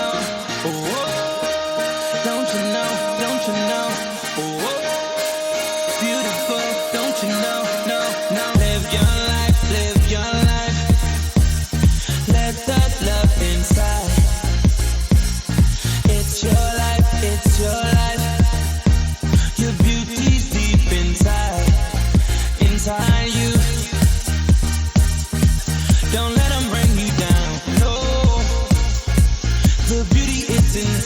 know? Don't you know? Don't you know? Beautiful, don't you know? No, no. Live your life, live your life. Let that love inside. It's your life, it's your life. Your beauty's deep inside, inside you. Don't let them bring you down, no. The beauty is inside.